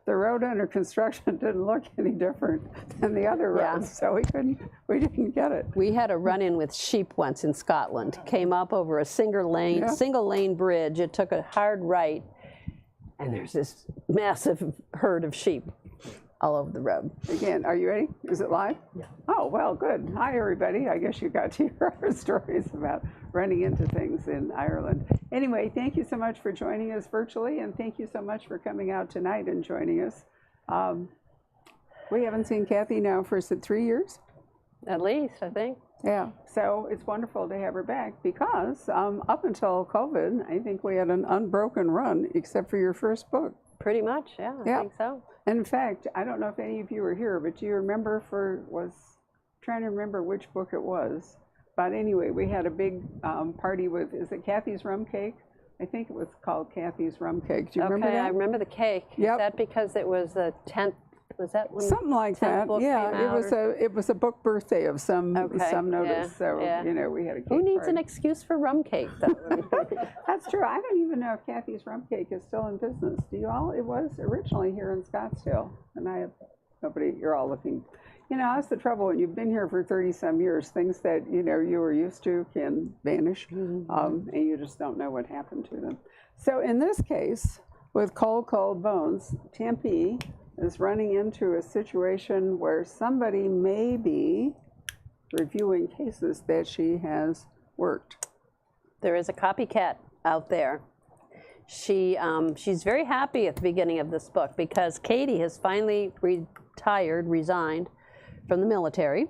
the road under construction didn't look any different than the other roads, so we didn't get it. We had a run-in with sheep once in Scotland. Came up over a single lane bridge. It took a hard right, and there's this massive herd of sheep all over the road. Again, are you ready? Is it live? Yeah. Oh, well, good. Hi, everybody. I guess you got to hear our stories about running into things in Ireland. Anyway, thank you so much for joining us virtually, and thank you so much for coming out tonight and joining us. We haven't seen Kathy now for, is it 3 years? At least, I think. Yeah, so it's wonderful to have her back because up until COVID, I think we had an unbroken run except for your first book. Pretty much, yeah, I think so. And in fact, I don't know if any of you were here, but do you remember trying to remember which book it was. But anyway, we had a big party with, is it Kathy's Rum Cake? I think it was called Kathy's Rum Cake. Do you remember that? Okay, I remember the cake. Yep. Is that because it was the 10th, was that when something like that? Yeah, it was a book birthday of some notice. Yeah, so you know, we had a cake Who needs party. an excuse for rum cake, though? That's true. I don't even know if Kathy's Rum Cake is still in business. Do you all? It was originally here in Scottsdale, and I have nobody. You're all looking. You know, that's the trouble when you've been here for 30-some years. Things that you know you were used to can vanish, and you just don't know what happened to them. So in this case, with Cold Bones, Tempe is running into a situation where somebody may be reviewing cases that she has worked. There is a copycat out there. She's very happy at the beginning of this book because Katie has finally resigned from the military,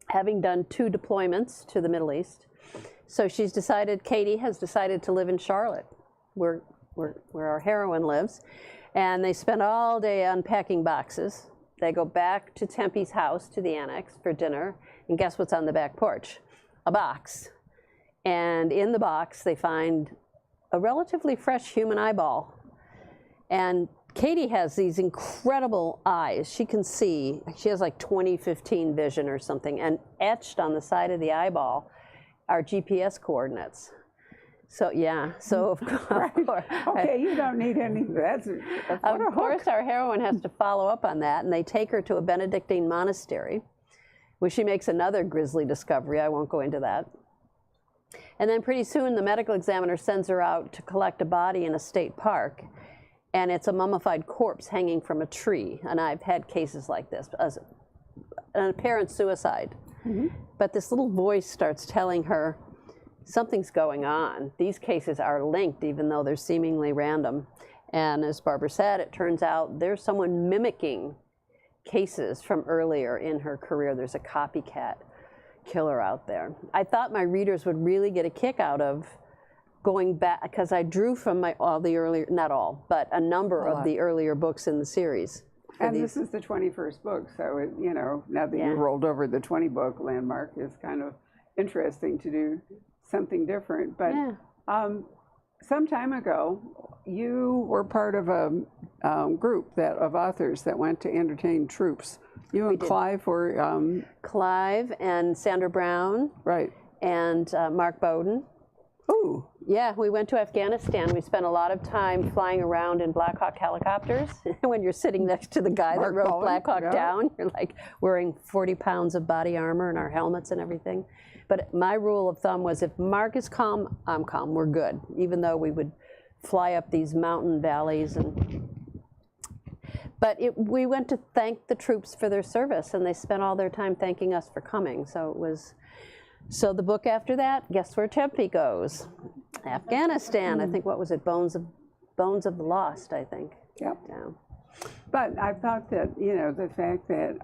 having done 2 deployments to the Middle East. So Katie has decided to live in Charlotte, where our heroine lives. And they spend all day unpacking boxes. They go back to Tempe's house, to the annex, for dinner. And guess what's on the back porch? A box. And in the box, they find a relatively fresh human eyeball. And Katie has these incredible eyes. She can see. She has like 20/15 vision or something. And etched on the side of the eyeball are GPS coordinates. So yeah, so of course. Okay, you don't need any. Of course, our heroine has to follow up on that, and they take her to a Benedictine monastery, where she makes another grisly discovery. I won't go into that. And then pretty soon, the medical examiner sends her out to collect a body in a state park, and it's a mummified corpse hanging from a tree. And I've had cases like this, as an apparent suicide. But this little voice starts telling her, something's going on. These cases are linked, even though they're seemingly random. And as Barbara said, it turns out there's someone mimicking cases from earlier in her career. There's a copycat killer out there. I thought my readers would really get a kick out of going back, because I drew from all the earlier, not all, but a number of the earlier books in the series. And this is the 21st book, so it, you know, now that you rolled over the 20-book landmark, it's kind of interesting to do something different. But some time ago, you were part of a group of authors that went to entertain troops. You and Clive were... Clive and Sandra Brown. Right. And Mark Bowden. Ooh. Yeah, we went to Afghanistan. We spent a lot of time flying around in Black Hawk helicopters. When you're sitting next to the guy that wrote Black Hawk Down, you're like wearing 40 pounds of body armor and our helmets and everything. But my rule of thumb was if Mark is calm, I'm calm, we're good. Even though we would fly up these mountain valleys. But we went to thank the troops for their service, and they spent all their time thanking us for coming. So it was... So the book after that, guess where Tempe goes? Afghanistan. I think, what was it? Bones of the Lost, I think. Yep. Yeah. But I thought that, you know, the fact that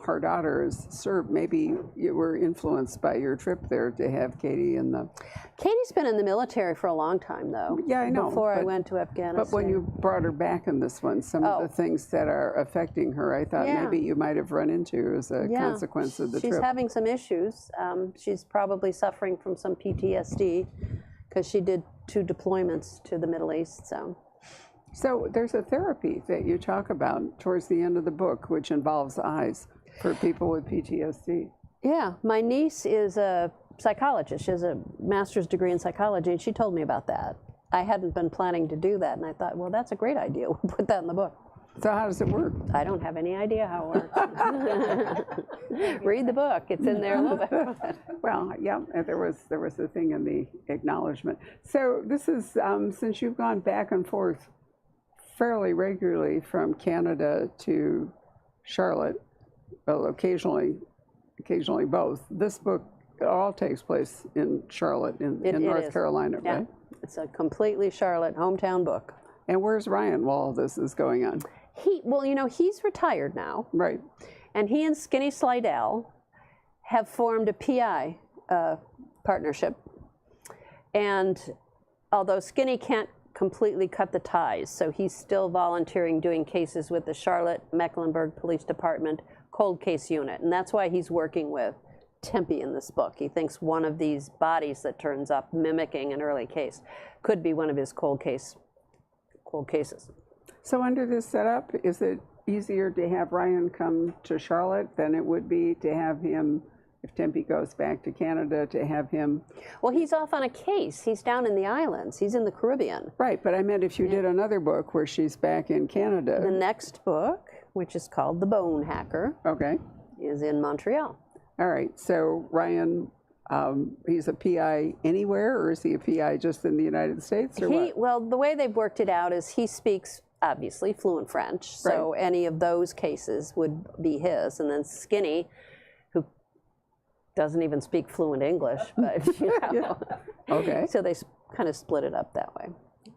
her daughter is served, maybe you were influenced by your trip there to have Katie in the... Katie's been in the military for a long time, though. Yeah, I know. Before I went to Afghanistan. But when you brought her back in this one, some of the things that are affecting her, I thought maybe you might have run into as a consequence of the trip. She's having some issues. She's probably suffering from some PTSD because she did 2 deployments to the Middle East, So there's a therapy that you talk about towards the end of the book, which involves eyes for people with PTSD. Yeah, my niece is a psychologist. She has a master's degree in psychology, and she told me about that. I hadn't been planning to do that, and I thought, well, that's a great idea. We'll put that in the book. So how does it work? I don't have any idea how it works. Read the book. It's in there a little bit. Well, yeah, and there was a thing in the acknowledgement. So this is since you've gone back and forth fairly regularly from Canada to Charlotte, well, occasionally both. This book all takes place in Charlotte, in North Carolina, yeah. Right? It's a completely Charlotte hometown book. And where's Ryan while all this is going on? Well, you know, he's retired now. Right. And he and Skinny Slidell have formed a PI partnership. And although Skinny can't completely cut the ties, so he's still volunteering doing cases with the Charlotte Mecklenburg Police Department cold case unit. And that's why he's working with Tempe in this book. He thinks one of these bodies that turns up mimicking an early case could be one of his cold cases. So under this setup, is it easier to have Ryan come to Charlotte than it would be to have him, if Tempe goes back to Canada, to have him? Well, he's off on a case. He's down in the islands. He's in the Caribbean. Right, but I meant if you did another book where she's back in Canada. The next book, which is called The Bone Hacker, okay, is in Montreal. All right, so Ryan, he's a PI anywhere, or is he a PI just in the United States, or what? Well, the way they've worked it out is he speaks, obviously, fluent French, so any of those cases would be his. And then Skinny, who doesn't even speak fluent English, but, you know. Yeah. Okay. So they kind of split it up that way.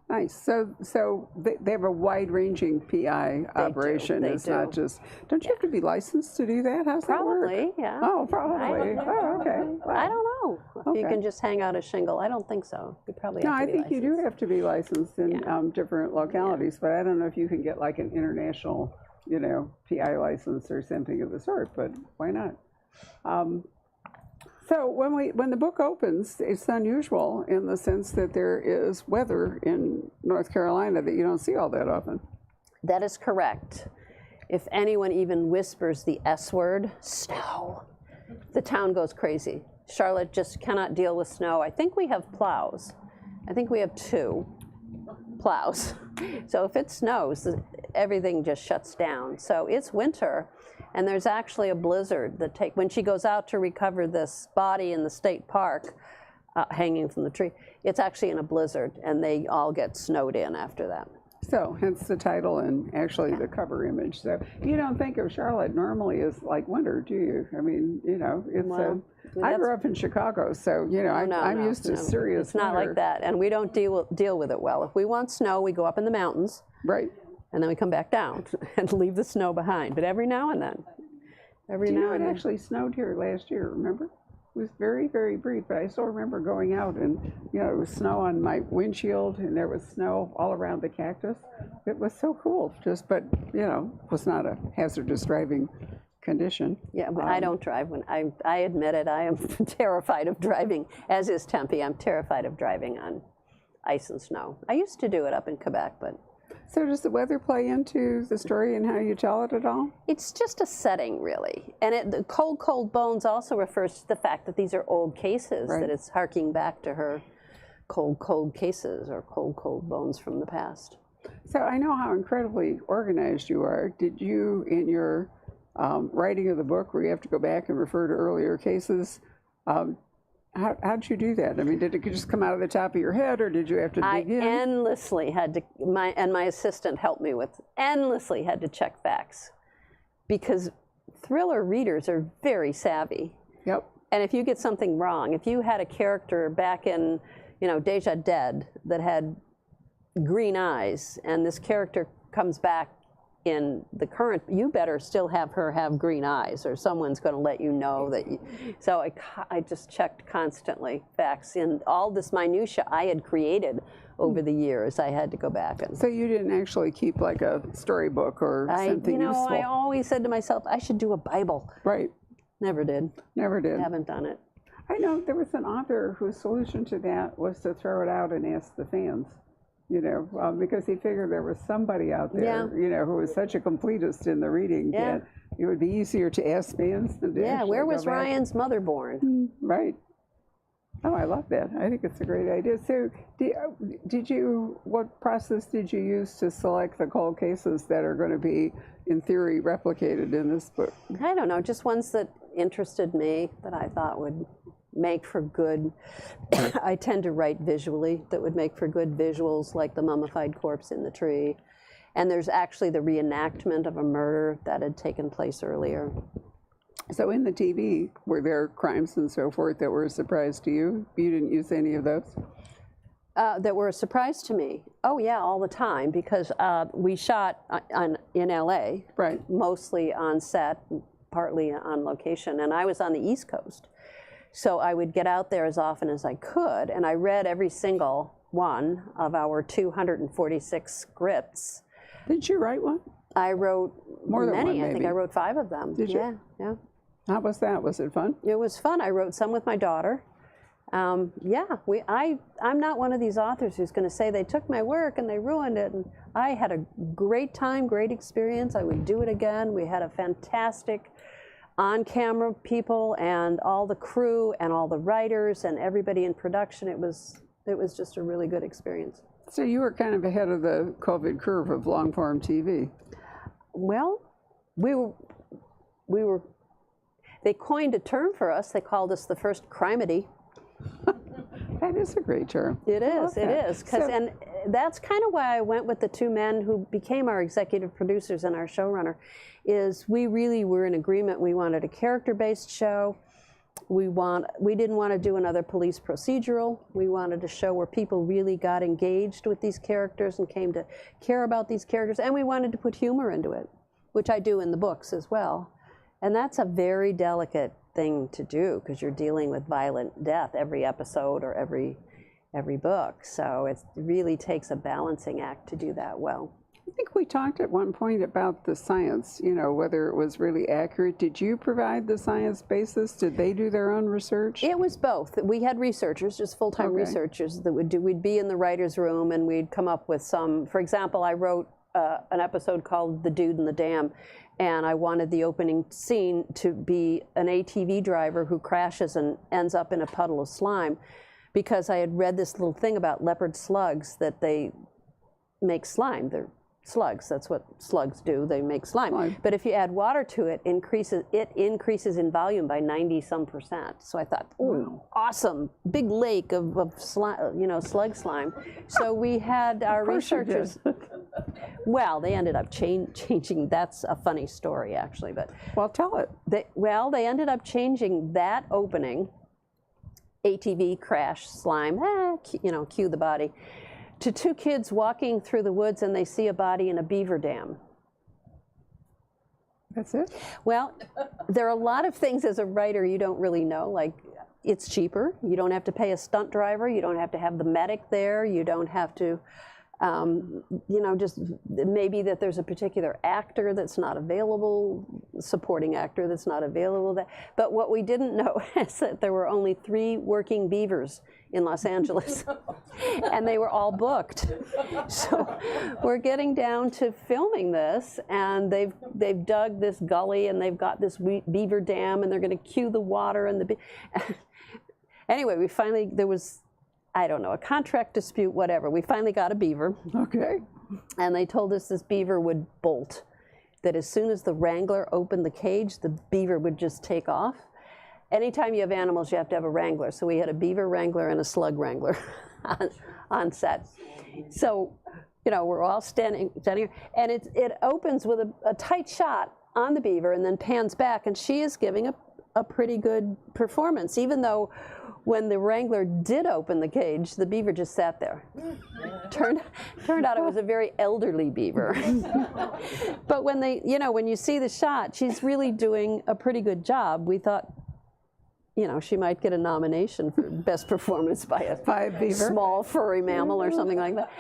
Nice. So they have a wide-ranging PI operation. They it's do. not just. Don't you have to be licensed to do that? How's that work? Probably, yeah. Oh, probably. Oh, okay. Wow. I don't know. If you Okay. can just hang out a shingle. I don't think so. You probably have No, to I be think you do licensed. have to be licensed in different localities, but I don't know if you can get like an international, you know, PI license or something of the sort. But why not? So when the book opens, it's unusual in the sense that there is weather in North Carolina that you don't see all that often. That is correct. If anyone even whispers the S word, snow, the town goes crazy. Charlotte just cannot deal with snow. I think we have plows. I think we have 2 plows. So if it snows, everything just shuts down. So it's winter. And there's actually a blizzard that when she goes out to recover this body in the state park, hanging from the tree, it's actually in a blizzard, and they all get snowed in after that. So hence the title and actually the cover image. So you don't think of Charlotte normally as like winter, do you? I mean, you know, it's I grew up in Chicago, so you know, I'm used to serious. It's not winter. like that, and we don't deal with it well. If we want snow, we go up in the mountains. Right. And then we come back down and leave the snow behind. But every now and then, it actually snowed here last year, remember? It was very, very brief, but I still remember going out and, you know, there was snow on my windshield and there was snow all around the cactus. It was so cool, but, you know, it was not a hazardous driving condition. Yeah, but I don't drive. I admit it, I am terrified of driving, as is Tempe. I'm terrified of driving on ice and snow. I used to do it up in Quebec, but... So does the weather play into the story and how you tell it at all? It's just a setting, really. And the cold, cold bones also refers to the fact that these are old cases, that it's harking back to her cold, cold cases or cold, cold bones from the past. So I know how incredibly organized you are. Did you, in your writing of the book, where you have to go back and refer to earlier cases, how'd you do that? I mean, did it just come out of the top of your head, or did you have to dig in? I endlessly had to, my assistant helped me with, endlessly had to check facts, because thriller readers are very savvy. Yep. And if you get something wrong, if you had a character back in, you know, Deja Dead that had green eyes, and this character comes back in the current, you better still have her have green eyes, or someone's going to let you know that you, so I just checked constantly facts in all this minutia I had created over the years. I had to go back and. So you didn't actually keep like a storybook or something useful? I always said to myself, I should do a Bible. Right. Never did. Never did. Haven't done it. I know there was an author whose solution to that was to throw it out and ask the fans. You know, because he figured there was somebody out there, you know, who was such a completist in the reading that it would be easier to ask fans than to where was Ryan's mother born? Right. Oh, I love that. I think it's a great idea. So, what process did you use to select the cold cases that are going to be, in theory, replicated in this book? I don't know, just ones that interested me, that I thought would make for good, I tend to write visually, that would make for good visuals, like the mummified corpse in the tree. And there's actually the reenactment of a murder that had taken place earlier. So in the TV, were there crimes and so forth that were a surprise to you? You didn't use any of those? That were a surprise to me. Oh yeah, all the time, because we shot in LA, Right. mostly on set, partly on location, and I was on the East Coast. So I would get out there as often as I could, and I read every single one of our 246 scripts. Did you write one? I wrote More than many. one, maybe. I think I wrote 5 of them. Did you? Yeah. How was that? Was it fun? It was fun. I wrote some with my daughter. I'm not one of these authors who's going to say they took my work and they ruined it. And I had a great time, great experience. I would do it again. We had a fantastic on-camera people and all the crew and all the writers and everybody in production. It was just a really good experience. So you were kind of ahead of the COVID curve of long-form TV. Well, we were. They coined a term for us. They called us the first crimedy. That is a great term. It is. And that's kind of why I went with the 2 men who became our executive producers and our showrunner. Is we really were in agreement. We wanted a character-based show. We didn't want to do another police procedural. We wanted a show where people really got engaged with these characters and came to care about these characters. And we wanted to put humor into it, which I do in the books as well. And that's a very delicate thing to do, because you're dealing with violent death every episode or every book. So it really takes a balancing act to do that well. I think we talked at one point about the science, whether it was really accurate. Did you provide the science basis? Did they do their own research? It was both. We had researchers, just full-time researchers that we'd be in the writer's room and we'd come up with some. For example, I wrote an episode called The Dude in the Dam, and I wanted the opening scene to be an ATV driver who crashes and ends up in a puddle of slime, because I had read this little thing about leopard slugs, that they make slime. They're slugs. That's what slugs do. They make slime. But if you add water to it, it increases in volume by 90-some%. So I thought, ooh, awesome, big lake of slime, slug slime. So we had our researchers. Well, they ended up changing. That's a funny story, actually. But well, tell it. They ended up changing that opening, ATV crash slime, cue the body, to 2 kids walking through the woods and they see a body in a beaver dam. That's it? Well, there are a lot of things as a writer you don't really know, like it's cheaper. You don't have to pay a stunt driver. You don't have to have the medic there. You don't have to, just maybe that there's a particular actor that's not available, supporting actor that's not available. But what we didn't know is that there were only 3 working beavers in Los Angeles, and they were all booked. So we're getting down to filming this, and they've dug this gully, and they've got this beaver dam, and they're going to cue the water and the. Anyway, there was, I don't know, a contract dispute, whatever. We finally got a beaver. Okay. And they told us this beaver would bolt, that as soon as the wrangler opened the cage, the beaver would just take off. Anytime you have animals, you have to have a wrangler. So we had a beaver wrangler and a slug wrangler on set. So, we're all standing, and it opens with a tight shot on the beaver and then pans back, and she is giving a pretty good performance, even though when the wrangler did open the cage, the beaver just sat there. Turned out it was a very elderly beaver. But when when you see the shot, she's really doing a pretty good job. We thought, she might get a nomination for best performance by a beaver, small furry mammal or something like that.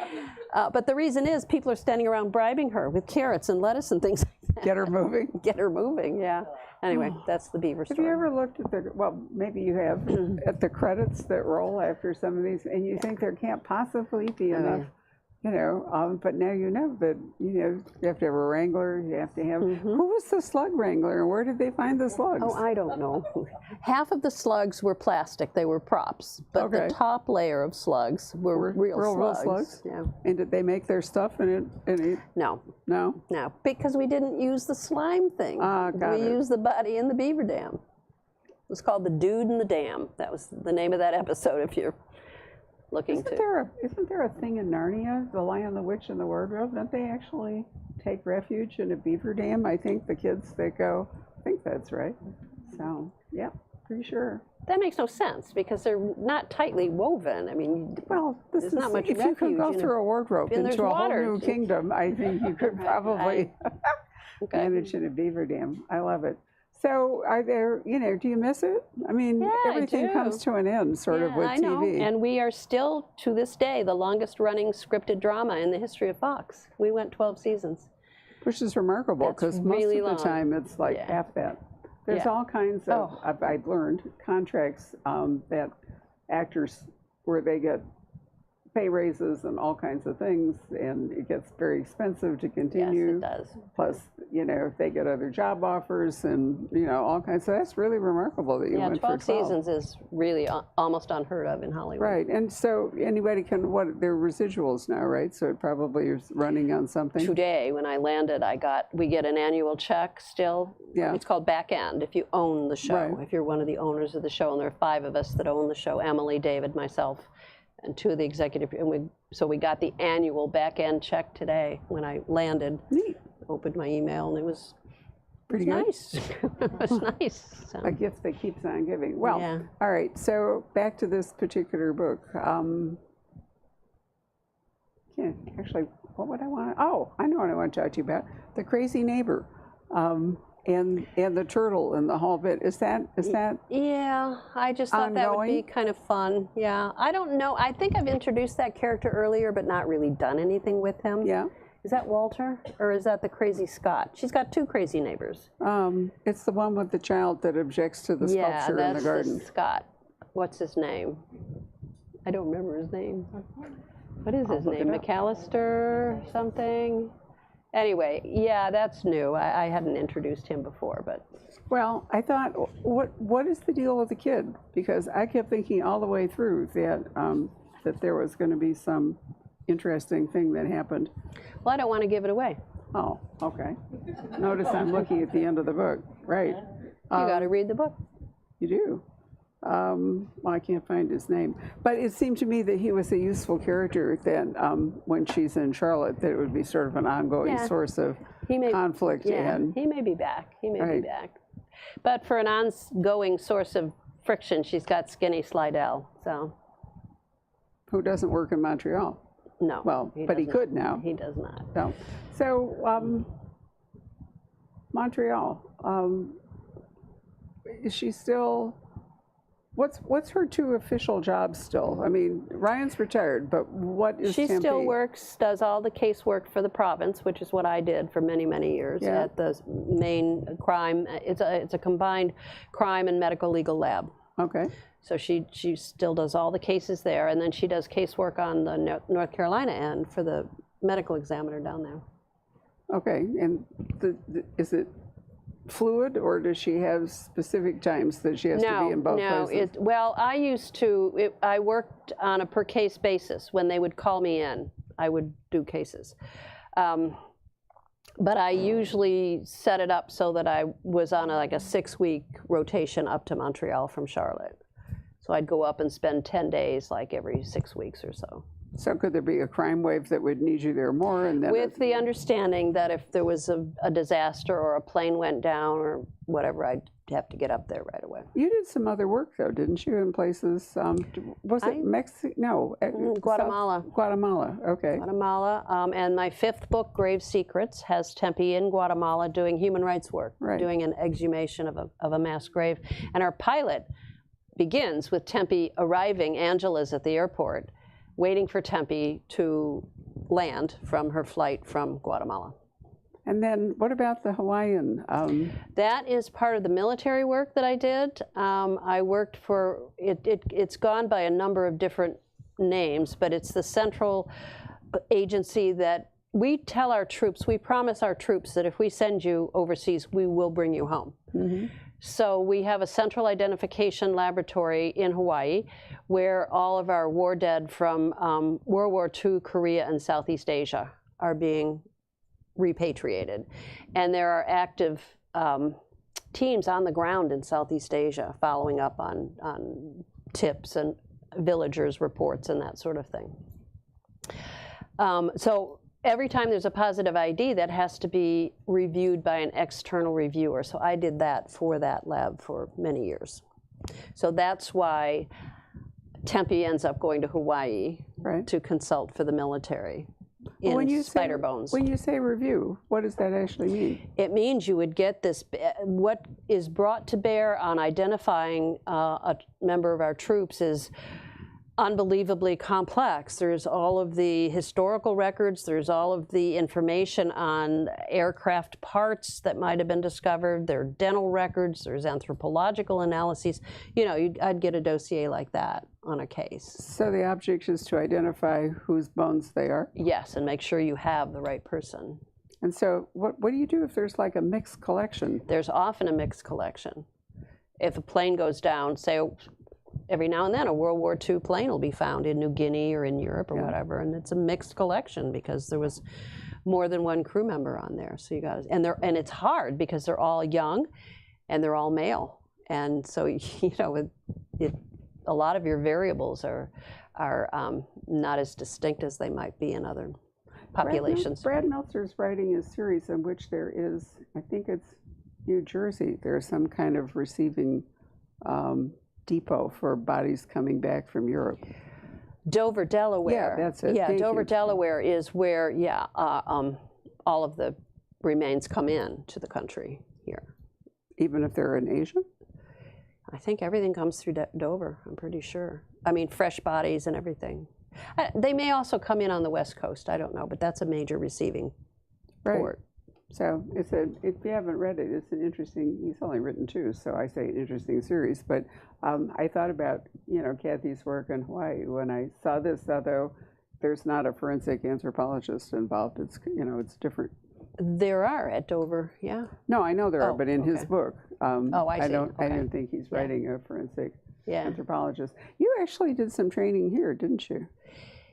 But the reason is people are standing around bribing her with carrots and lettuce and things like that. Get her moving. Get her moving, yeah. Anyway, that's the beaver story. Have you ever looked at maybe you have, at the credits that roll after some of these, and you think there can't possibly be enough you know, but now you know that, you know, you have to have a wrangler, you have to have, who was the slug wrangler and where did they find the slugs? Oh, I don't know. Half of the slugs were plastic, they were props, but Okay. the top layer of slugs were real slugs. Yeah. And did they make their stuff in it? No, No? no, because we didn't use the slime thing. Ah, got we it. used the body in the beaver dam. It was called The Dude in the Dam. That was the name of that episode if you're looking Isn't to. there a thing in Narnia, The Lion, the Witch, and the Wardrobe? Don't they actually take refuge in a beaver dam? I think the kids that go, I think that's right. So, yeah, pretty sure. That makes no sense because they're not tightly woven. I mean, Well, this there's is, not much if you could refuge go in through a wardrobe and there's into a whole water. new kingdom, I think you could probably okay. manage in a beaver dam. I love it. So are there, you know, do you miss it? I mean, Yeah, I everything do. comes to an end sort of with I know. TV. And we are still, to this day, the longest running scripted drama in the history of Fox. We went 12 seasons. Which is remarkable That's because most really of the long. time it's like Yeah. half that. There's Yeah. all kinds of, I've learned, contracts that actors, where they get pay raises and all kinds of things, and it gets very expensive to continue. Yes, it does. Plus, you know, if they get other job offers and, you know, all kinds. So that's really remarkable that you Yeah, went 12 for 12. seasons is really almost unheard of in Hollywood. Right, and so anybody can, they're residuals now, right? So it probably is running on something. Today, when I landed, we get an annual check still. Yeah. It's called back end if you own the show, Right. if you're one of the owners of the show, and there are 5 of us that own the show, Emily, David, myself, and 2 of the executive, and we got the annual back end check today when I landed. Neat. Opened my email and it was Pretty good. nice. It was nice. So. A gift that keeps on giving. Well, Yeah. all right, so back to this particular book. Actually, what would I want to, I know what I want to talk to you about. The Crazy Neighbor, and the turtle and the whole bit. Is that Yeah, I just thought that would be ongoing? kind of fun. Yeah, I don't know. I think I've introduced that character earlier, but not really done anything with him. yeah? Is that Walter, or is that the crazy Scott? She's got 2 crazy neighbors. It's the one with the child that objects to the Yeah, sculpture in the that's garden. Scott. What's his name? I don't remember his name. What is his look name? it up. McAllister something? Anyway, yeah, that's new. I hadn't introduced him before, but Well, I thought, what is the deal with the kid? Because I kept thinking all the way through that there was going to be some interesting thing that happened. well, I don't want to give it away. Oh, okay. Notice I'm looking at the end of the book. Right. You got to read the book. You do. Well, I can't find his name. But it seemed to me that he was a useful character that when she's in Charlotte, that it would be sort of an ongoing Yeah. source of He may, conflict. yeah, And he may be back. He may Right. be back. But for an ongoing source of friction, she's got Skinny Slidell. So who doesn't work in Montreal? no. Well, but he does not. could now. He does not. No. So, Montreal, is she still, what's her 2 official jobs still? I mean, Ryan's retired, but what is She Tempe? still works, does all the casework for the province, which is what I did for many, many years Yeah. at the main crime. It's a combined crime and medical legal lab. Okay. So she still does all the cases there, and then she does casework on the North Carolina end for the medical examiner down there. Okay. And is it fluid, or does she have specific times that she has to be in both places? Well, I worked on a per case basis. When they would call me in, I would do cases. But I usually set it up so that I was on like a 6-week rotation up to Montreal from Charlotte. So I'd go up and spend 10 days like every 6 weeks or so. So could there be a crime wave that would need you there more? And then With the understanding that if there was a disaster or a plane went down or whatever, I'd have to get up there right away. You did some other work though, didn't you, in places, was it Mexico? No. Guatemala. Guatemala, okay. Guatemala, and my 5th book, Grave Secrets, has Tempe in Guatemala doing human rights work, Right. doing an exhumation of a mass grave. And our pilot begins with Tempe arriving. Angela's at the airport, waiting for Tempe to land from her flight from Guatemala. And then what about the Hawaiian? That is part of the military work that I did. I worked for, it's gone by a number of different names, but it's the Central agency that we tell our troops, we promise our troops that if we send you overseas, we will bring you home. Mm-hmm. So we have a central identification laboratory in Hawaii where all of our war dead from World War II, Korea, and Southeast Asia are being repatriated. And there are active teams on the ground in Southeast Asia following up on tips and villagers' reports and that sort of thing. So every time there's a positive ID, that has to be reviewed by an external reviewer. So I did that for that lab for many years. So that's why Tempe ends up going to Hawaii to consult for the military in spider bones. When you say review, what does that actually mean? It means you would get this, what is brought to bear on identifying a member of our troops is unbelievably complex. There's all of the historical records, there's all of the information on aircraft parts that might have been discovered, there are dental records, there's anthropological analyses. You know, I'd get a dossier like that on a case. So the object is to identify whose bones they are? Yes, and make sure you have the right person. And so what do you do if there's like a mixed collection? There's often a mixed collection. If a plane goes down, say, every now and then a World War II plane will be found in New Guinea or in Europe or whatever, and it's a mixed collection because there was more than one crew member on there. So you got, and it's hard because they're all young, and they're all male, and so you know a lot of your variables are not as distinct as they might be in other populations. Brad Meltzer's writing a series in which there is, I think it's New Jersey, there's some kind of receiving depot for bodies coming back from Europe. Dover, Delaware. Yeah, that's it. Yeah, Thank Dover, you. Delaware is where, all of the remains come in to the country here. Even if they're in Asia? I think everything comes through Dover, I'm pretty sure. I mean, fresh bodies and everything. They may also come in on the West Coast, I don't know, but that's a major receiving port. So if you haven't read it, it's an interesting, he's only written 2, so I say interesting series, but I thought about, Kathy's work in Hawaii when I saw this, although there's not a forensic anthropologist involved, it's, it's different. There are at Dover, yeah. No, I know there are, but in his book, I see. I didn't think he's writing a forensic Yeah. anthropologist. You actually did some training here, didn't you?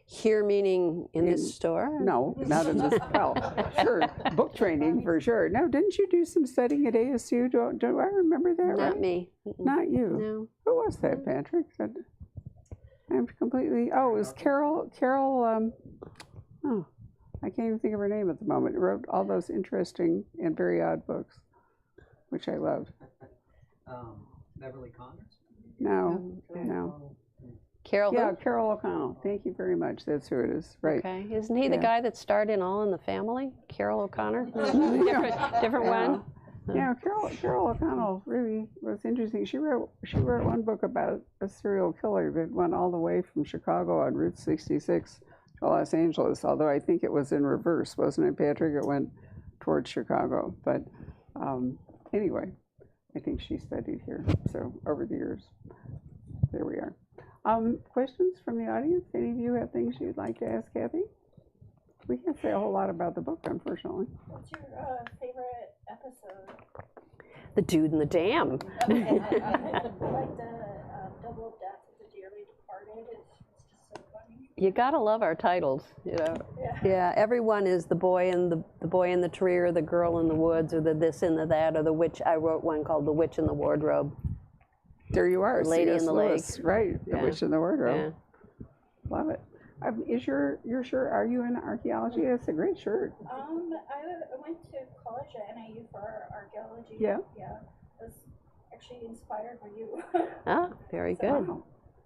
Here meaning in this store? No, not in this. Well, sure, book training for sure. No, didn't you do some studying at ASU? Do I remember that right? Not me. Not you. No. Who was that, Patrick? I'm completely. Oh, it was Carol. Oh, I can't even think of her name at the moment. Wrote all those interesting and very odd books, which I loved. Beverly Connors? No. Carol who? Yeah, Carol O'Connell. Thank you very much. That's who it is. Right. Okay. Isn't he the guy that starred in All in the Family? Carol O'Connor? different one? Yeah, Carol O'Connell really was interesting. She wrote one book about a serial killer that went all the way from Chicago on Route 66 to Los Angeles, although I think it was in reverse, wasn't it, Patrick? It went towards Chicago. But anyway, I think she studied here. So over the years, there we are. Questions from the audience? Any of you have things you'd like to ask Kathy? We can't say a whole lot about the book, unfortunately. What's your favorite episode? The Dude in the Dam. I like the double death of the dearly departed. It's just so funny. You gotta love our titles, Yeah, everyone is the boy in the tree, or the girl in the woods, or the this and the that, or the witch. I wrote one called The Witch in the Wardrobe. There you are, Lady in the Lewis. Lake. Right, The Witch in the Wardrobe. Yeah. Love it. You're sure? Are you in archaeology? That's a great shirt. I went to college at NIU for archaeology. Yeah. Yeah. I was actually inspired by you. Ah, very good. Wow.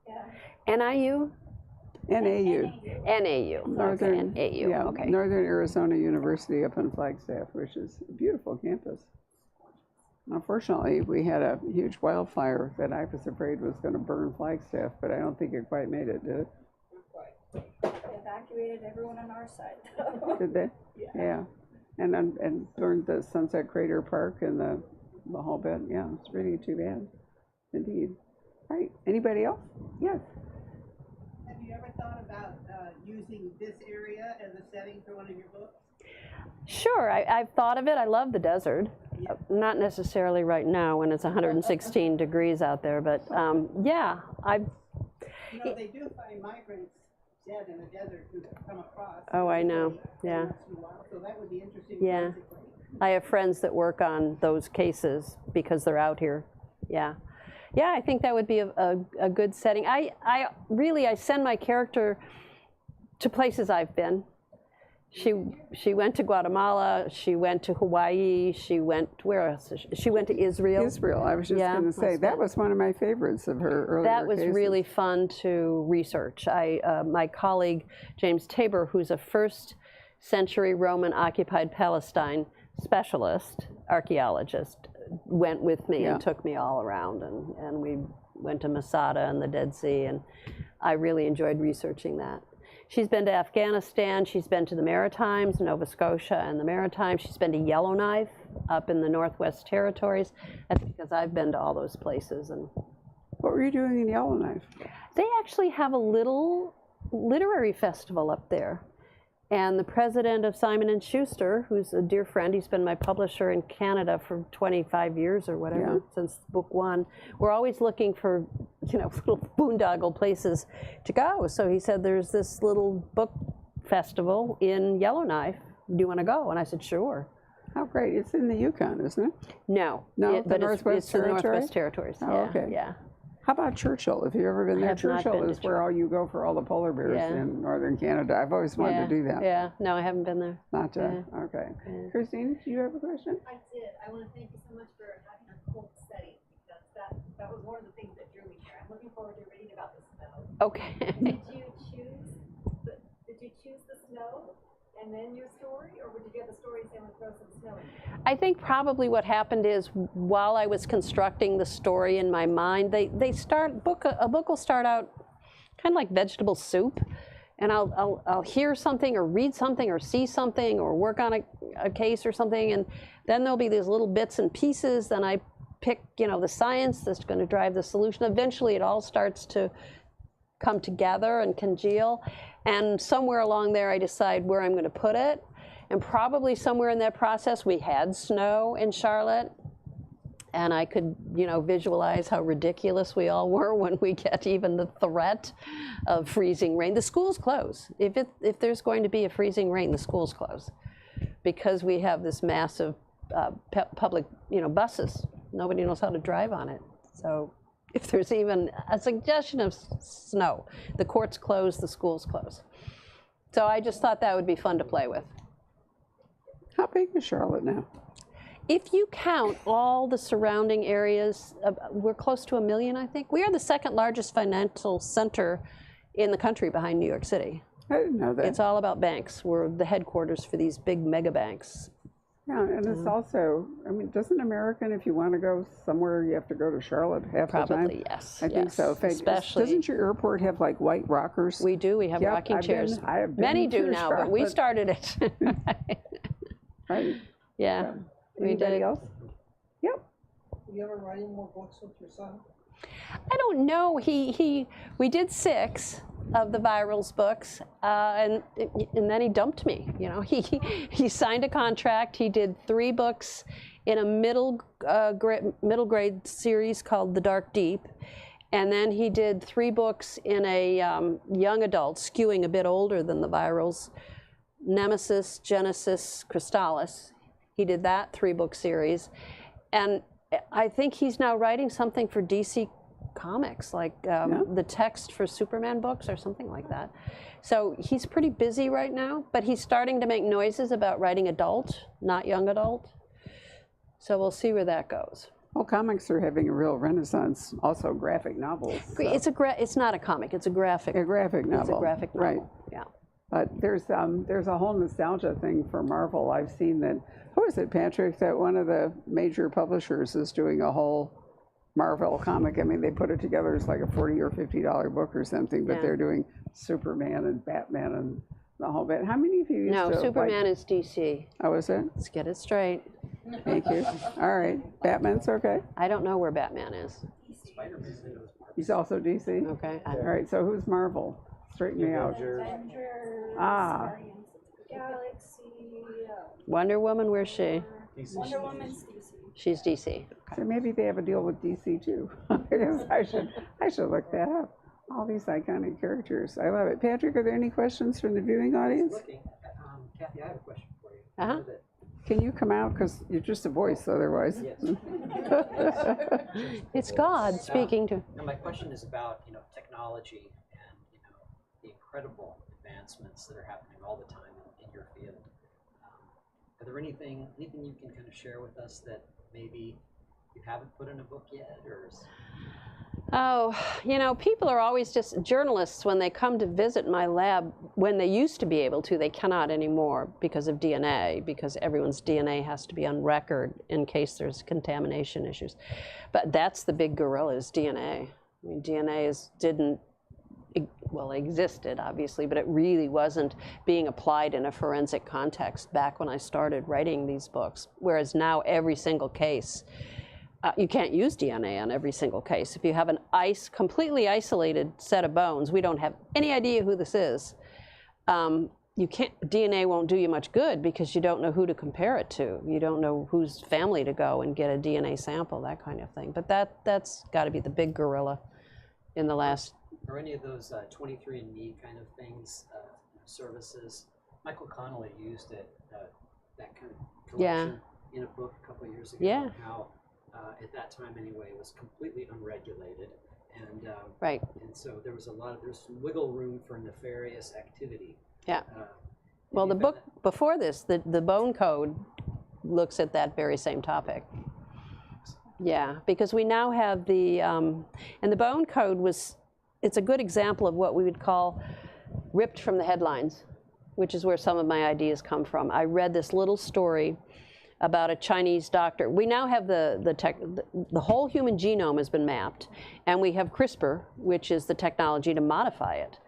Yeah. NIU? NAU. NAU. Northern, NAU. yeah, Okay. Northern Arizona University up in Flagstaff, which is a beautiful campus. Unfortunately, we had a huge wildfire that I was afraid was going to burn Flagstaff, but I don't think it quite made it, did it? They evacuated everyone on our side. Did they? Yeah. And burned the Sunset Crater Park and the whole bit. Yeah, it's really too bad. Indeed. Right. Anybody else? Yes. Have you ever thought about using this area as a setting for one of your books? Sure, I've thought of it. I love the desert. Not necessarily right now when it's 116 degrees out there, but yeah, I've. You know, they do find migrants dead in the desert who come across. Oh, I know. Yeah. So that would be interesting. Yeah. I have friends that work on those cases because they're out here. Yeah. Yeah, I think that would be a good setting. I send my character to places I've been. She went to Guatemala, she went to Hawaii, she went, where else? She went to Israel. Israel, I was just going to say, that was one of my favorites of her earlier That was cases. really fun to research. My colleague, James Tabor, who's a first century Roman occupied Palestine specialist, archaeologist, went with me and took me all around, and we went to Masada and the Dead Sea, and I really enjoyed researching that. She's been to Afghanistan, she's been to the Maritimes, Nova Scotia and the Maritimes, she's been to Yellowknife up in the Northwest Territories. That's because I've been to all those places. And what were you doing in Yellowknife? they actually have a little literary festival up there. And the president of Simon & Schuster, who's a dear friend, he's been my publisher in Canada for 25 years or whatever, since book one. We're always looking for, little boondoggle places to go. So he said, there's this little book festival in Yellowknife. Do you want to go? And I said, sure. How great. It's in the Yukon, isn't it? No. No, but Northwest it's the Territory? Northwest Territories. Oh, Yeah, okay. yeah. How about Churchill? Have you ever been there? have not Churchill been to is where all you go for all the polar bears in northern Canada. I've always wanted to do that. Yeah, no, I haven't been there. Not okay. Yeah. Christine, do you have a question? I did. I want to thank you so much for having a cold setting, because that was one of the things that drew me here. I'm looking forward to reading about the snow. Okay. Did you choose the snow and then your story, or did you have the story saying throw some snow in? I think probably what happened is while I was constructing the story in my mind, a book will start out kind of like vegetable soup, and I'll hear something or read something or see something or work on a case or something, and then there'll be these little bits and pieces. Then I pick the science that's going to drive the solution. Eventually, it all starts to come together and congeal, and somewhere along there, I decide where I'm going to put it. And probably somewhere in that process, we had snow in Charlotte, and I could, visualize how ridiculous we all were when we get even the threat of freezing rain. The schools close. If there's going to be a freezing rain, the schools close, because we have this massive public, buses. Nobody knows how to drive on it. So if there's even a suggestion of snow, the courts close, the schools close. So I just thought that would be fun to play with. How big is Charlotte now? If you count all the surrounding areas, we're close to 1 million, I think. We are the second largest financial center in the country behind New York City. I didn't know that. It's all about banks. We're the headquarters for these big mega banks. Yeah, and it's also, doesn't American, if you want to go somewhere, you have to go to Charlotte half the time? Probably, yes. I think so. Especially, doesn't your airport have like white rockers? We do. We have rocking chairs. I have been Many do through now, Charlotte. but we started it. Right. Yeah. Anybody else? Yep. Are you ever writing more books with your son? I don't know. We did 6 of the Virals books, and then he dumped me. He signed a contract. He did 3 books in a middle grade series called The Dark Deep, and then he did 3 books in a young adult, skewing a bit older than the Virals, Nemesis, Genesis, Crystallis. He did that 3-book series, and I think he's now writing something for DC Comics, like the text for Superman books or something like that. So he's pretty busy right now, but he's starting to make noises about writing adult, not young adult. So we'll see where that goes. Well, comics are having a real renaissance. Also, graphic novels. So. It's not a comic. It's a graphic. A graphic novel. It's a graphic novel. Right. Yeah. But there's a whole nostalgia thing for Marvel. I've seen that. Who is it, Patrick? That one of the major publishers is doing a whole Marvel comic. They put it together as like a $40 or $50 book or something. But they're doing Superman and Batman and the whole bit. How many of you used to? No, Superman is DC. Oh, is it? Let's get it straight. Thank you. All right, Batman's okay. I don't know where Batman is. He's also DC. Okay. All right. So who's Marvel? Straighten me out. Avengers, Ah. Guardians of the Galaxy, Wonder Woman, where's she? Wonder Woman's DC. She's DC. So maybe they have a deal with DC too. I should look that up. All these iconic characters. I love it. Patrick, are there any questions from the viewing audience? Looking, Kathy, I have a question for you. Uh-huh. I know that- Can you come out? Because you're just a voice otherwise. Yes. It's God speaking to. Now, my question is about, technology and, the incredible advancements that are happening all the time in your field. Are there anything you can kind of share with us that maybe you haven't put in a book yet, or? Oh, people are always just journalists when they come to visit my lab. When they used to be able to, they cannot anymore because of DNA, because everyone's DNA has to be on record in case there's contamination issues. But that's the big gorilla, is DNA. I mean, DNA existed, obviously, but it really wasn't being applied in a forensic context back when I started writing these books. Whereas now every single case, you can't use DNA on every single case. If you have an completely isolated set of bones, we don't have any idea who this is. DNA won't do you much good because you don't know who to compare it to. You don't know whose family to go and get a DNA sample, that kind of thing. But that's got to be the big gorilla in the last. Or any of those 23andMe kind of things, services. Michael Connolly used it, that kind of collection in a book a couple of years ago. Yeah. How at that time anyway, it was completely unregulated, and Right. And so there's some wiggle room for nefarious activity. Yeah. Well, the book before this, the Bone Code, looks at that very same topic. Yeah, because we now have and the Bone Code it's a good example of what we would call ripped from the headlines, which is where some of my ideas come from. I read this little story about a Chinese doctor. We now have the whole human genome has been mapped, and we have CRISPR, which is the technology to modify it.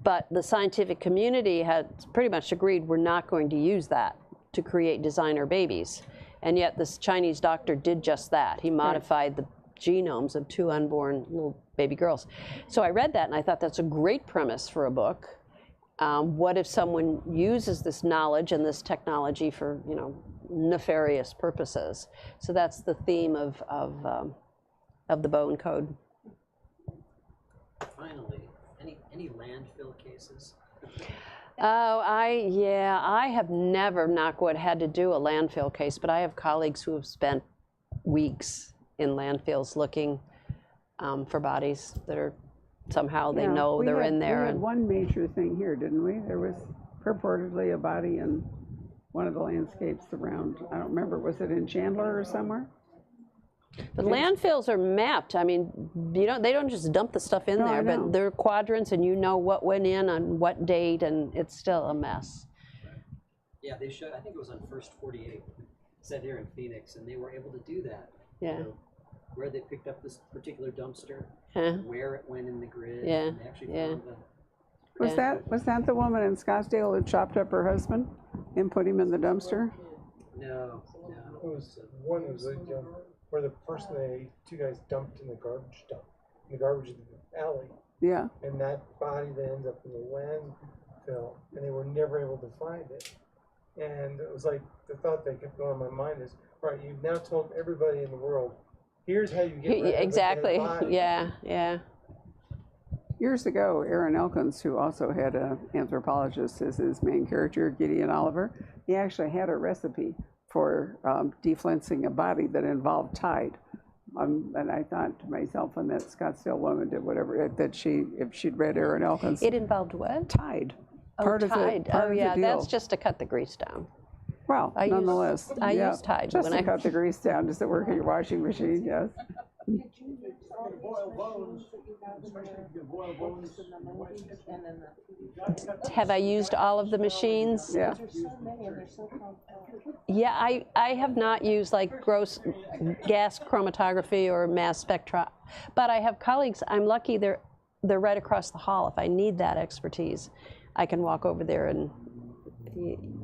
But the scientific community had pretty much agreed we're not going to use that to create designer babies. And yet this Chinese doctor did just that. He modified the genomes of 2 unborn little baby girls. So I read that and I thought that's a great premise for a book. What if someone uses this knowledge and this technology for, nefarious purposes? So that's the theme of the Bone Code. Finally, any landfill cases? Oh, I have never, knock wood, had to do a landfill case, but I have colleagues who have spent weeks in landfills looking for bodies that are somehow they know they're in there. We had one major thing here, didn't we? There was purportedly a body in one of the landscapes around, I don't remember, was it in Chandler or somewhere? But landfills are mapped. I mean, they don't just dump the stuff in there, but they're quadrants, and you know what went in on what date, and it's still a mess. Yeah, they showed. I think it was on First 48, set here in Phoenix, and they were able to do that. Yeah. Where they picked up this particular dumpster, where it went in the grid. Yeah. And they actually found Was that the woman in Scottsdale who chopped up her husband and put him in the dumpster? No. It was one that was like, where the person two guys dumped in the garbage in the alley, Yeah. and that body then ends up in the landfill, and they were never able to find it. And it was like the thought that kept going in my mind is, all right, you've now told everybody in the world, here's how you get rid of a dead Exactly. body. Yeah. Years ago, Aaron Elkins, who also had an anthropologist as his main character, Gideon Oliver, he actually had a recipe for defluencing a body that involved Tide. And I thought to myself, when that Scottsdale woman did whatever, that if she'd read Aaron Elkins. It involved what? Tide. Part of the deal. That's just to cut the grease down. Well, nonetheless. I use Tide. Just to cut the grease down. Does it work in your washing machine? Yes. Have I used all of the machines? Yeah. Yeah, I have not used like gross gas chromatography or mass spectra, but I have colleagues. I'm lucky they're right across the hall. If I need that expertise, I can walk over there and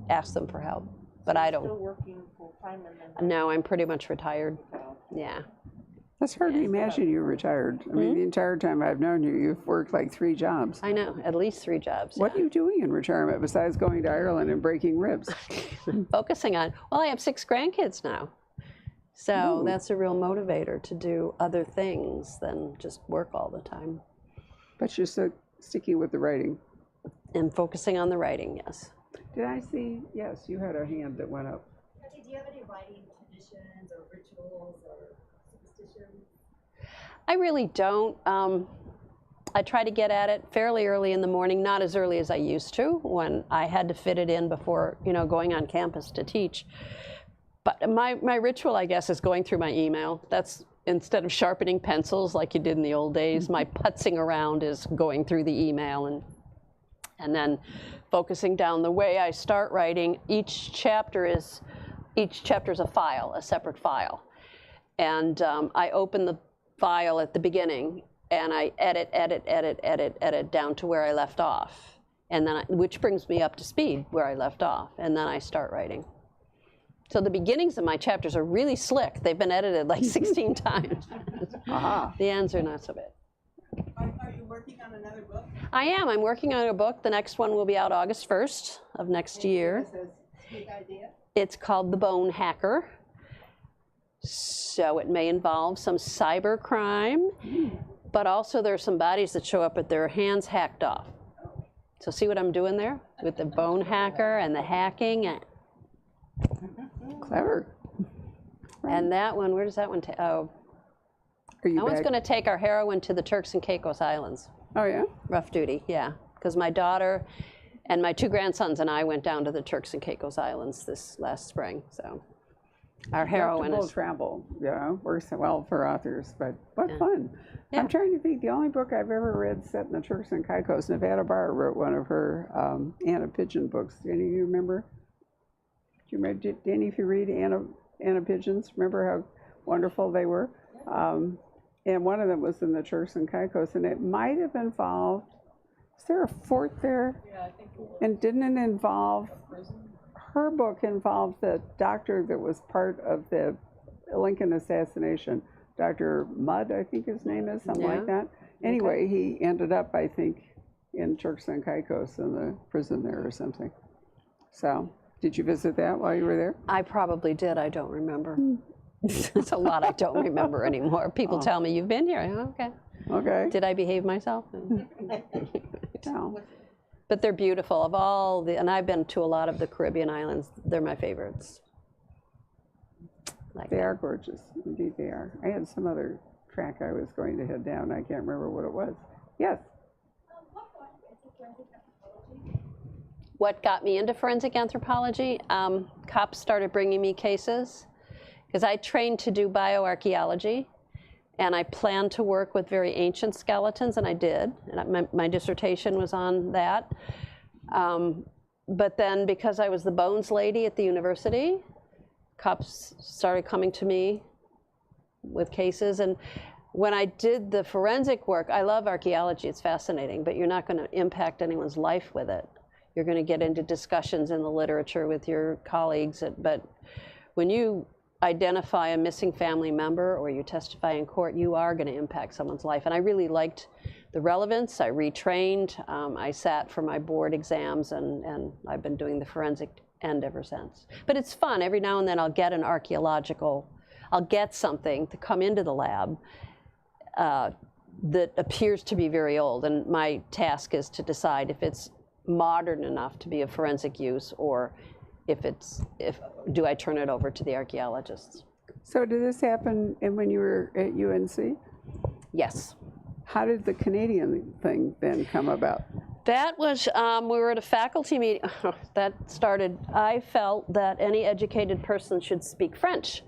ask them for help. But I don't. Still working full time and then. No, I'm pretty much retired. Yeah. That's hard to imagine you retired. I mean, the entire time I've known you, you've worked like 3 jobs. I know, at least 3 jobs. What are you doing in retirement besides going to Ireland and breaking ribs? Focusing on, well, I have 6 grandkids now. So Ooh. that's a real motivator to do other things than just work all the time. But you're sticking with the writing. And focusing on the writing, yes. Did I see? Yes, you had a hand that went up. Kathy, do you have any writing traditions or rituals or superstitions? I really don't. I try to get at it fairly early in the morning, not as early as I used to when I had to fit it in before, going on campus to teach. But my ritual, I guess, is going through my email. That's, instead of sharpening pencils like you did in the old days, my putzing around is going through the email and then focusing down. The way I start writing, each chapter is a file, a separate file. And I open the file at the beginning and I edit down to where I left off. And then, which brings me up to speed where I left off. And then I start writing. So the beginnings of my chapters are really slick. They've been edited like 16 times. The ends are not so bad. Are you working on another book? I am. I'm working on a book. The next one will be out August 1st of next year. This is a big idea. It's called The Bone Hacker. So it may involve some cyber crime, but also there are some bodies that show up with their hands hacked off. So see what I'm doing there with the bone hacker and the hacking? Clever. And that one, where does that one take? Oh, Are you that one's back? going to take our heroine to the Turks and Caicos Islands. Oh, yeah? Rough duty, yeah. Because my daughter and my 2 grandsons and I went down to the Turks and Caicos Islands this last spring. So our heroine Deductible is... travel, works well for authors, but what fun. Yeah. I'm trying to think, the only book I've ever read set in the Turks and Caicos, Nevada Barr wrote one of her Anna Pigeon books. Do any of you remember? Did any of you read Anna Pigeons? Remember how wonderful they were? And one of them was in the Turks and Caicos, and it might have involved, is there a fort there? Yeah, I think it was And didn't it involve, prison. her book involved the doctor that was part of the Lincoln assassination, Dr. Mudd, I think his name is, something like that. Anyway, he ended up, I think, in Turks and Caicos in the prison there or something. So, did you visit that while you were there? I probably did. I don't remember. It's a lot I don't remember anymore. People tell me, you've been here. Okay. Okay. Did I behave myself? No. But they're beautiful. Of all the, and I've been to a lot of the Caribbean islands. They're my favorites. Like They are gorgeous. Indeed they are. I had some other track I was going to head down. I can't remember what it was. Yes. What brought you into forensic anthropology? What got me into forensic anthropology? Cops started bringing me cases because I trained to do bioarchaeology, and I planned to work with very ancient skeletons, and I did. And my dissertation was on that. But then, because I was the bones lady at the university, cops started coming to me with cases. And when I did the forensic work, I love archaeology, it's fascinating, but you're not going to impact anyone's life with it. You're going to get into discussions in the literature with your colleagues. But when you identify a missing family member or you testify in court, you are going to impact someone's life. And I really liked the relevance. I retrained. I sat for my board exams, and I've been doing the forensic end ever since. But it's fun. Every now and then I'll get I'll get something to come into the lab that appears to be very old. And my task is to decide if it's modern enough to be of forensic use, or if do I turn it over to the archaeologists? So did this happen when you were at UNC? Yes. How did the Canadian thing then come about? That was, we were at a faculty meeting. That started, I felt that any educated person should speak French.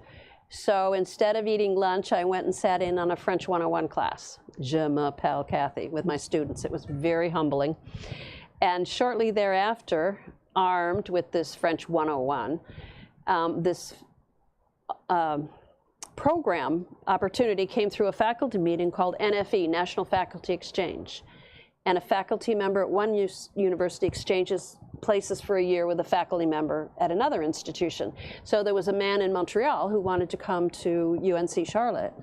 So instead of eating lunch, I went and sat in on a French 101 class. Je m'appelle Kathy, with my students. It was very humbling. And shortly thereafter, armed with this French 101, this program opportunity came through a faculty meeting called NFE, National Faculty Exchange. And a faculty member at one university exchanges places for a year with a faculty member at another institution. So there was a man in Montreal who wanted to come to UNC Charlotte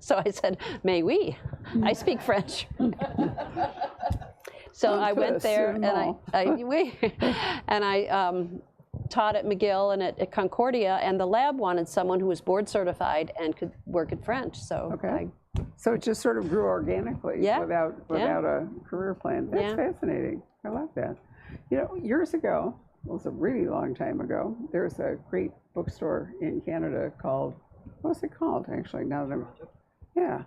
So I said, mais oui, I speak French. So I went there and I taught at McGill and at Concordia, and the lab wanted someone who was board certified and could work at French. So So it just sort of grew organically Yeah. without a career plan. That's fascinating. I love that. You know, years ago, it was a really long time ago, there was a great bookstore in Canada called, what was it called actually? Now that yeah.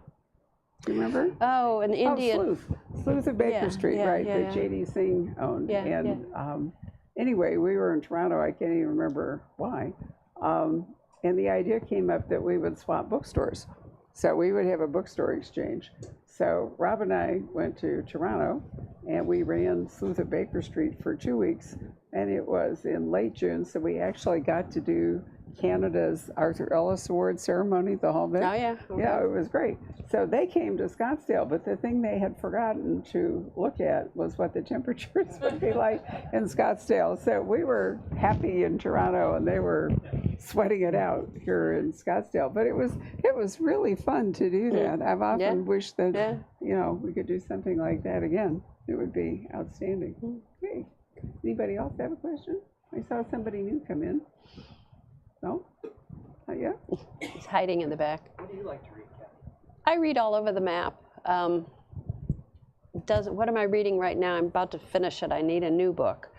Do you remember? Oh, an Indian. Sleuth of Baker Street, right, that J.D. Singh owned. Anyway, we were in Toronto, I can't even remember why. And the idea came up that we would swap bookstores. So we would have a bookstore exchange. So Rob and I went to Toronto and we ran Sleuth of Baker Street for 2 weeks. And it was in late June, so we actually got to do Canada's Arthur Ellis Award ceremony, the whole bit. Oh, yeah. Yeah, it was great. So they came to Scottsdale, but the thing they had forgotten to look at was what the temperatures would be like in Scottsdale. So we were happy in Toronto, and they were sweating it out here in Scottsdale. But it was really fun to do that. I've often wished that you know, we could do something like that again. It would be outstanding. Okay. Anybody else have a question? I saw somebody new come in. No? Not yet? He's hiding in the back. What do you like to read, Kathy? I read all over the map. What am I reading right now? I'm about to finish it. I need a new book.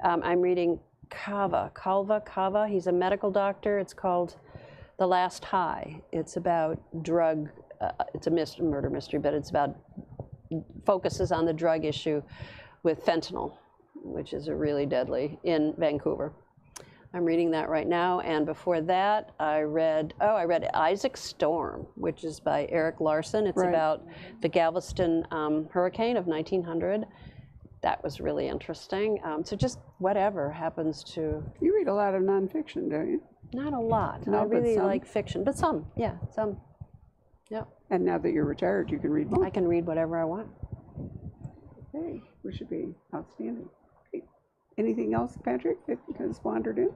I'm reading Kava. He's a medical doctor. It's called The Last High. It's about drug, it's a murder mystery, but it's about, focuses on the drug issue with fentanyl, which is a really deadly, in Vancouver. I'm reading that right now, and before that, I read Isaac Storm, which is by Eric Larson. It's about the Galveston hurricane of 1900. That was really interesting. So just whatever happens to... You read a lot of nonfiction, don't you? Not a lot. No, I really some. like fiction, but some, some. Yeah. And now that you're retired, you can read more. I can read whatever I want. Okay, we should be outstanding. Okay. Anything else, Patrick, that has wandered in?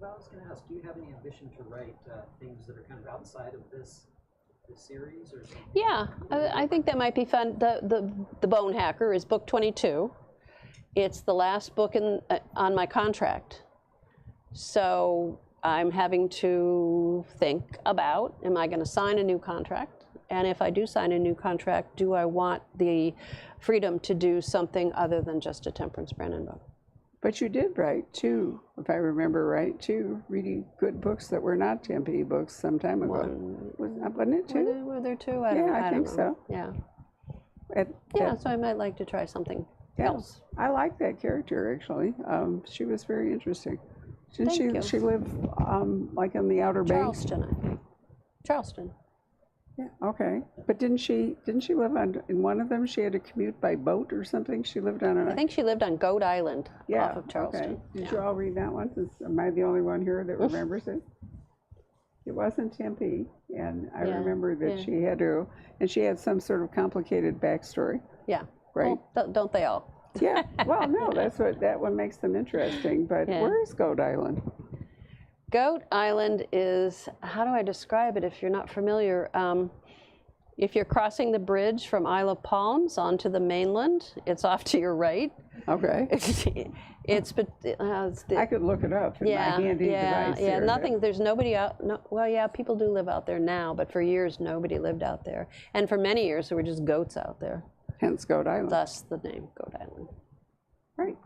I was going to ask, do you have any ambition to write things that are kind of outside of this series or something? Yeah, I think that might be fun. The Bone Hacker is book 22. It's the last book on my contract. So I'm having to think about, am I going to sign a new contract? And if I do sign a new contract, do I want the freedom to do something other than just a Temperance Brennan book? But you did write two, if I remember right, two really good books that were not Tempe books some time ago. Wasn't it two? Were there two? I don't know. I think so. Yeah. Yeah, so I might like to try something else. I like that character, actually. She was very interesting. Didn't Thank you. she live like in the Outer Banks? Charleston, I think. Charleston. Yeah, okay. But didn't she live in one of them? She had to commute by boat or something? She lived on I think she lived on Goat Island off of Okay. Charleston. Did you all read that one? Am I the only one here that remembers it? It wasn't Tempe, and I remember that she had to, and she had some sort of complicated backstory. Yeah. Right? Well, don't they all? Yeah. Well, no, that one makes them interesting. But where is Goat Island? Goat Island is, how do I describe it if you're not familiar? If you're crossing the bridge from Isle of Palms onto the mainland, it's off to your right. Okay. It's I could look it up in my handy device here. Nothing. There's nobody out. No, well, yeah, people do live out there now, but for years nobody lived out there, and for many years there were just goats out there. Hence Goat Island. Thus the name Goat Island. Right.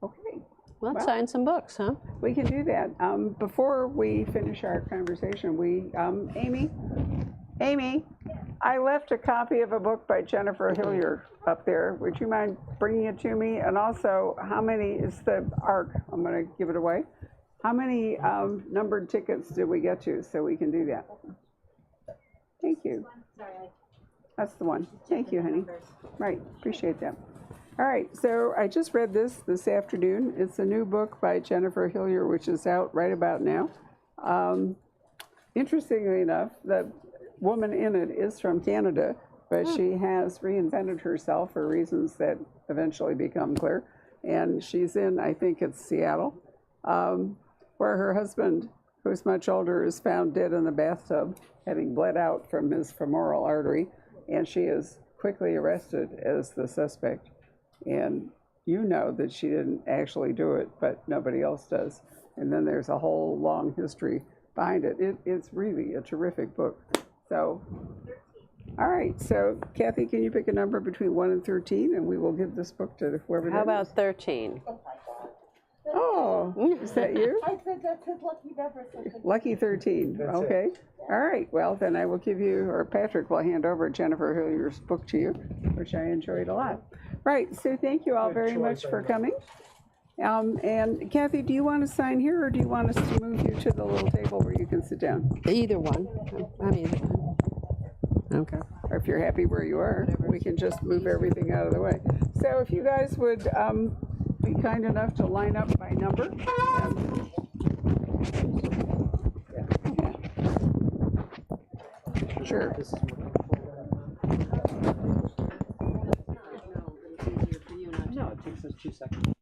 Okay. Well, let's sign some books, huh? We can do that. Before we finish our conversation, Amy, I left a copy of a book by Jennifer Hillier up there. Would you mind bringing it to me? And also, how many is the ARC? I'm going to give it away. How many numbered tickets did we get to so we can do that? Thank you. That's the one. Thank you, honey. Right, appreciate that. All right, so I just read this afternoon. It's a new book by Jennifer Hillier, which is out right about now. Interestingly enough, the woman in it is from Canada, but she has reinvented herself for reasons that eventually become clear. And she's in, I think it's Seattle, where her husband who's much older, is found dead in the bathtub, having bled out from his femoral artery, and she is quickly arrested as the suspect. And you know that she didn't actually do it, but nobody else does. And then there's a whole long history behind it. It's really a terrific book. So, all right. So, Kathy, can you pick a number between 1 and 13, and we will give this book to whoever. How that about is. 13? Oh, is that you? I said that's his lucky number. Lucky 13. That's it. Okay. All right. Well, then I will give you, or Patrick will hand over Jennifer Hillier's book to you, which I enjoyed a lot. Right. So thank you all Good very choice, much for I know. coming. And Kathy, do you want to sign here, or do you want us to move you to the little table where you can sit down? Either one. I mean, Okay. Or if you're happy where you are, we can just move everything out of the way. So if you guys would be kind enough to line up by number. And, yeah. Sure. This is no, it's easier for you not to. no, it takes us 2 seconds.